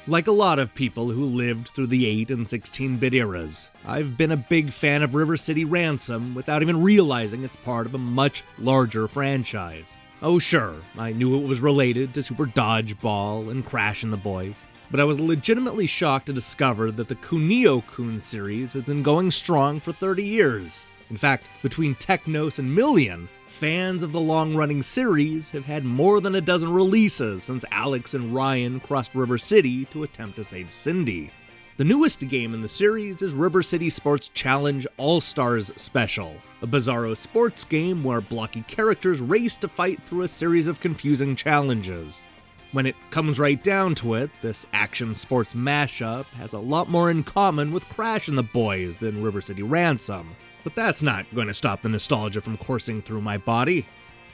Like a lot of people who lived through the 8 and 16-bit eras, I've been a big fan of River City Ransom without even realizing it's part of a much larger franchise. Oh sure, I knew it was related to Super Dodgeball and Crash and the Boys, but I was legitimately shocked to discover that the Kunio-kun series has been going strong for 30 years. In fact, between Technos and Million, fans of the long-running series have had more than a dozen releases since Alex and Ryan crossed River City to attempt to save Cindy. The newest game in the series is River City Sports Challenge All-Stars Special, a bizarro sports game where blocky characters race to fight through a series of confusing challenges. When it comes right down to it, this action sports mashup has a lot more in common with Crash and the Boys than River City Ransom. But that's not going to stop the nostalgia from coursing through my body.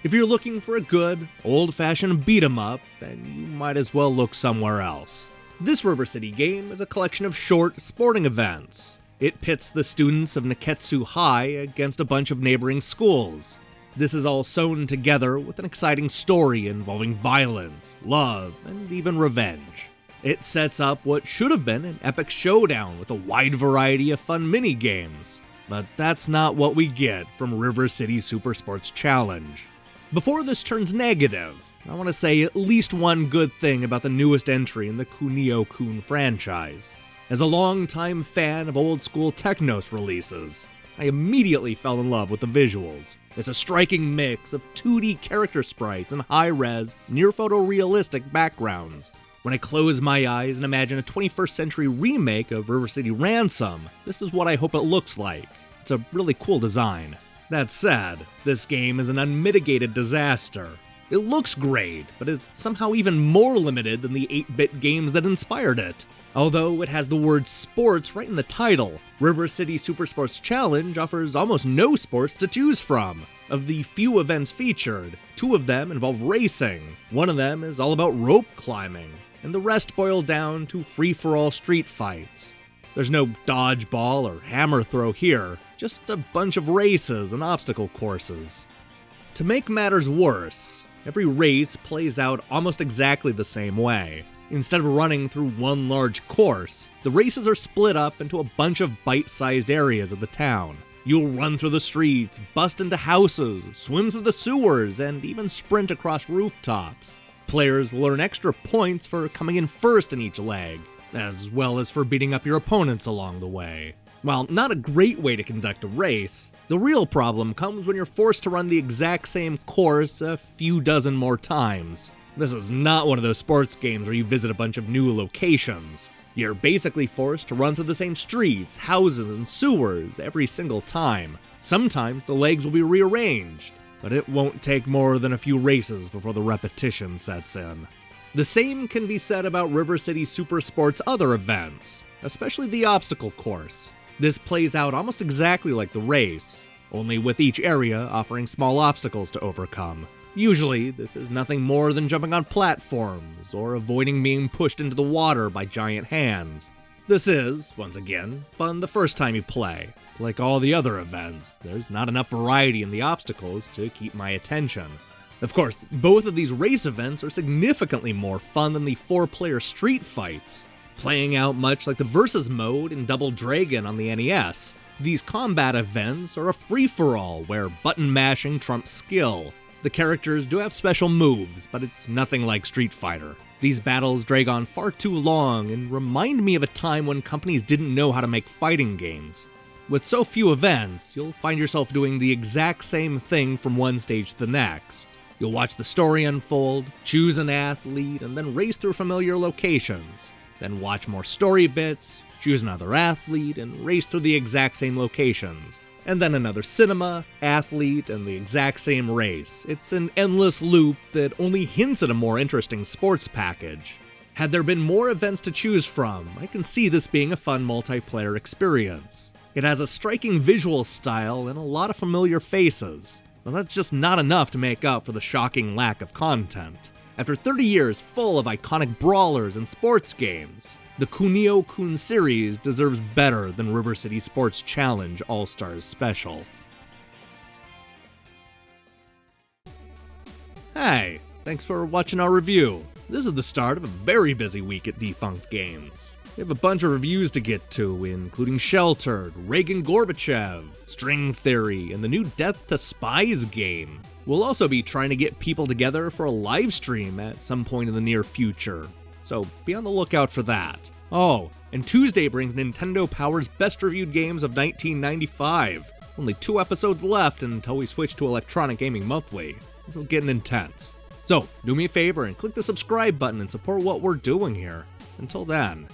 If you're looking for a good, old-fashioned beat-em-up, then you might as well look somewhere else. This River City game is a collection of short sporting events. It pits the students of Neketsu High against a bunch of neighboring schools. This is all sewn together with an exciting story involving violence, love, and even revenge. It sets up what should have been an epic showdown with a wide variety of fun mini-games. But that's not what we get from River City Super Sports Challenge. Before this turns negative, I want to say at least one good thing about the newest entry in the Kunio-kun franchise. As a longtime fan of old-school Technos releases, I immediately fell in love with the visuals. It's a striking mix of 2D character sprites and high-res, near-photorealistic backgrounds. When I close my eyes and imagine a 21st century remake of River City Ransom, this is what I hope it looks like. It's a really cool design. That said, this game is an unmitigated disaster. It looks great, but is somehow even more limited than the 8-bit games that inspired it. Although it has the word sports right in the title, River City Super Sports Challenge offers almost no sports to choose from. Of the few events featured, 2 of them involve racing, one of them is all about rope climbing, and the rest boil down to free-for-all street fights. There's no dodgeball or hammer throw here, just a bunch of races and obstacle courses. To make matters worse, every race plays out almost exactly the same way. Instead of running through one large course, the races are split up into a bunch of bite-sized areas of the town. You'll run through the streets, bust into houses, swim through the sewers, and even sprint across rooftops. Players will earn extra points for coming in first in each leg, as well as for beating up your opponents along the way. While not a great way to conduct a race, the real problem comes when you're forced to run the exact same course a few dozen more times. This is not one of those sports games where you visit a bunch of new locations. You're basically forced to run through the same streets, houses, and sewers every single time. Sometimes the legs will be rearranged, but it won't take more than a few races before the repetition sets in. The same can be said about River City Super Sports' other events, especially the obstacle course. This plays out almost exactly like the race, only with each area offering small obstacles to overcome. Usually, this is nothing more than jumping on platforms, or avoiding being pushed into the water by giant hands. This is, once again, fun the first time you play. Like all the other events, there's not enough variety in the obstacles to keep my attention. Of course, both of these race events are significantly more fun than the 4-player street fights, playing out much like the Versus mode in Double Dragon on the NES. These combat events are a free-for-all where button mashing trumps skill. The characters do have special moves, but it's nothing like Street Fighter. These battles drag on far too long and remind me of a time when companies didn't know how to make fighting games. With so few events, you'll find yourself doing the exact same thing from one stage to the next. You'll watch the story unfold, choose an athlete, and then race through familiar locations. Then watch more story bits, choose another athlete, and race through the exact same locations. And then another cinema, athlete, and the exact same race. It's an endless loop that only hints at a more interesting sports package. Had there been more events to choose from, I can see this being a fun multiplayer experience. It has a striking visual style and a lot of familiar faces, but that's just not enough to make up for the shocking lack of content. After 30 years full of iconic brawlers and sports games, the Kunio-kun series deserves better than River City Sports Challenge All-Stars Special. Hey, thanks for watching our review. This is the start of a very busy week at Defunct Games. We have a bunch of reviews to get to, including Sheltered, Reagan Gorbachev, String Theory, and the new Death to Spies game. We'll also be trying to get people together for a live stream at some point in the near future, so be on the lookout for that. Oh, and Tuesday brings Nintendo Power's Best Reviewed Games of 1995. Only 2 episodes left until we switch to Electronic Gaming Monthly. This is getting intense. So, do me a favor and click the subscribe button and support what we're doing here. Until then.